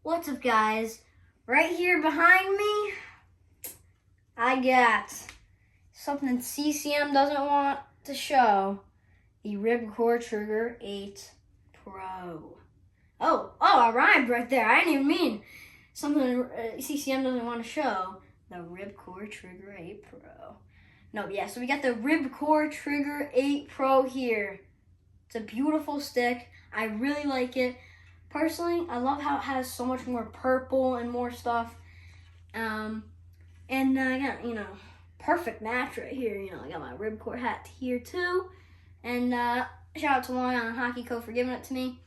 What's up, guys? Right here behind me, I got something CCM doesn't want to show. The Ribcor Trigger 8 Pro. Oh, I rhymed right there. I didn't even mean something CCM doesn't want to show. The Ribcor Trigger 8 Pro. No, yeah, so we got the Ribcor Trigger 8 Pro here. It's a beautiful stick. I really like it. Personally, I love how it has so much more purple and more stuff. And I got, perfect match right here. I got my Ribcor hat here too. And shout out to Long Island Hockey Co. for giving it to me.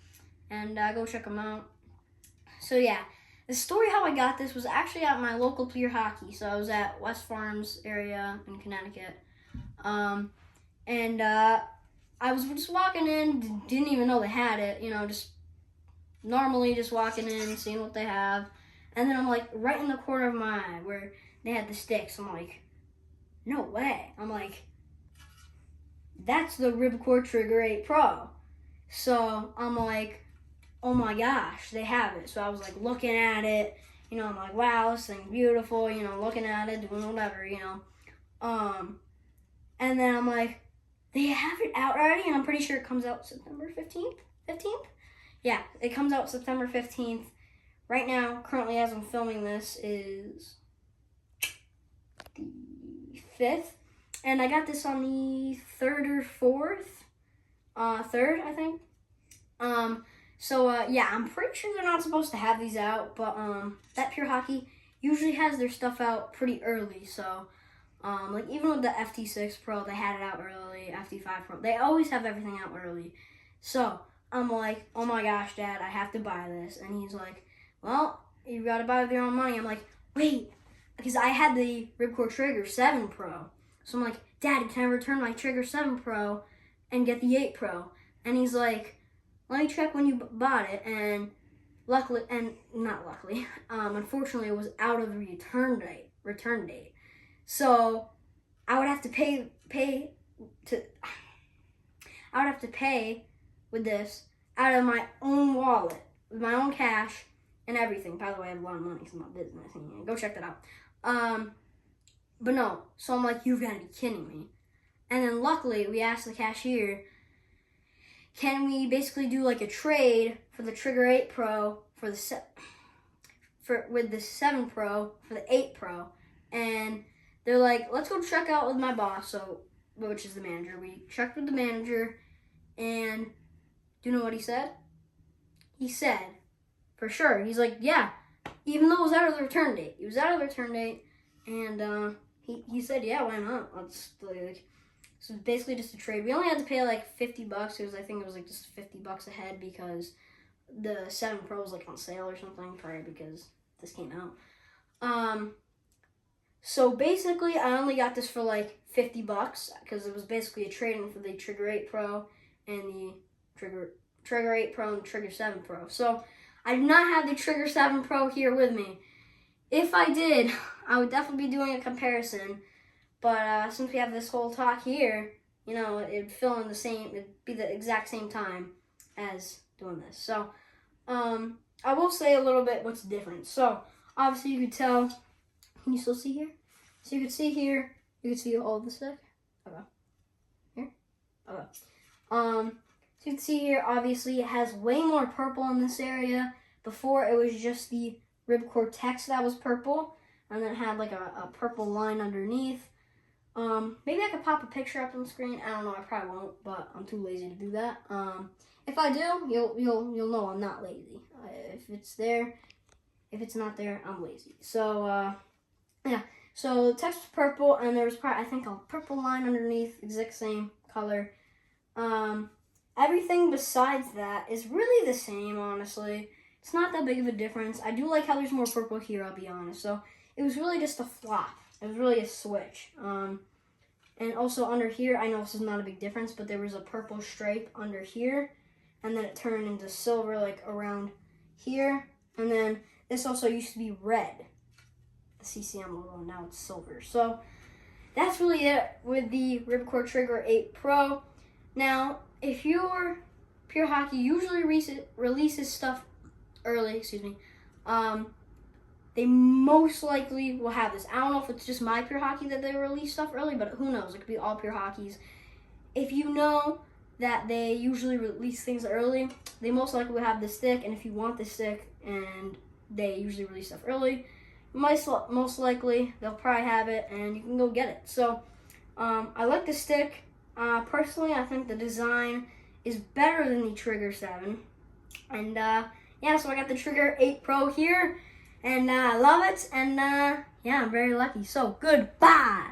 And go check them out. So yeah, the story how I got this was actually at my local Pure Hockey. So I was at West Farms area in Connecticut. I was just walking in, didn't even know they had it, just normally just walking in, seeing what they have. And then I'm like, right in the corner of my eye where they had the sticks. I'm like, no way. I'm like, that's the Ribcor Trigger 8 Pro. So I'm like, oh my gosh, they have it. So I was like looking at it, I'm like, wow, this thing's beautiful, looking at it, doing whatever, And then I'm like, they have it out already, and I'm pretty sure it comes out September 15th? Yeah, it comes out September 15th. Right now, currently as I'm filming this, is the 5th. And I got this on the 3rd or 4th. 3rd, I think. Yeah, I'm pretty sure they're not supposed to have these out, but that Pure Hockey usually has their stuff out pretty early, so like even with the FT6 Pro, they had it out early, FT5 Pro, they always have everything out early. So I'm like, oh my gosh, Dad, I have to buy this. And he's like, well, you gotta buy with your own money. I'm like, wait, because I had the Ribcor Trigger 7 Pro. So I'm like, Dad, can I return my Trigger 7 Pro and get the 8 Pro? And he's like, let me check when you bought it. And unfortunately, it was out of the return date. So I would have to pay with this out of my own wallet, with my own cash and everything. By the way, I have a lot of money because I'm not business. Go check that out. But no, so I'm like, you've got to be kidding me. And then luckily, we asked the cashier, can we basically do like a trade for the Trigger 8 Pro with the 7 Pro for the 8 Pro? And they're like, let's go check out with my boss, which is the manager. We checked with the manager, and do you know what he said? He said, for sure, he's like, yeah, even though it was out of the return date. It was out of the return date, and he said, yeah, why not? So it's basically just a trade. We only had to pay like $50. I think it was like just $50 ahead because the 7 Pro was like on sale or something, probably because this came out. So basically, I only got this for like $50 because it was basically a trade-in for the Trigger 8 Pro and the Trigger 8 Pro and Trigger 7 Pro. So I do not have the Trigger 7 Pro here with me. If I did, I would definitely be doing a comparison. But since we have this whole talk here, it'd be the exact same time as doing this. So I will say a little bit what's different. So obviously you could tell. Can you still see here? So you can see here. You can see all the stuff. Okay. Here. Okay. So you can see here. Obviously, it has way more purple in this area. Before it was just the Ribcor text that was purple, and then it had like a purple line underneath. Maybe I could pop a picture up on the screen. I don't know. I probably won't, but I'm too lazy to do that. If I do, you'll know I'm not lazy. If it's there, if it's not there, I'm lazy. So yeah, so the text was purple, and there was probably, I think, a purple line underneath, exact same color. Everything besides that is really the same, honestly. It's not that big of a difference. I do like how there's more purple here, I'll be honest. So it was really just a flop. It was really a switch. And also under here, I know this is not a big difference, but there was a purple stripe under here, and then it turned into silver, like around here. And then this also used to be red. CCM logo, now it's silver. So that's really it with the Ribcor Trigger 8 Pro. Now, if your Pure Hockey usually releases stuff early, They most likely will have this. I don't know if it's just my Pure Hockey that they release stuff early, but who knows? It could be all Pure Hockeys. If you know that they usually release things early, they most likely will have the stick. And if you want the stick and they usually release stuff early, most likely they'll probably have it and you can go get it. So I like the stick. Personally, I think the design is better than the Trigger 7. And yeah, so I got the Trigger 8 Pro here. And I love it. And yeah, I'm very lucky. So goodbye.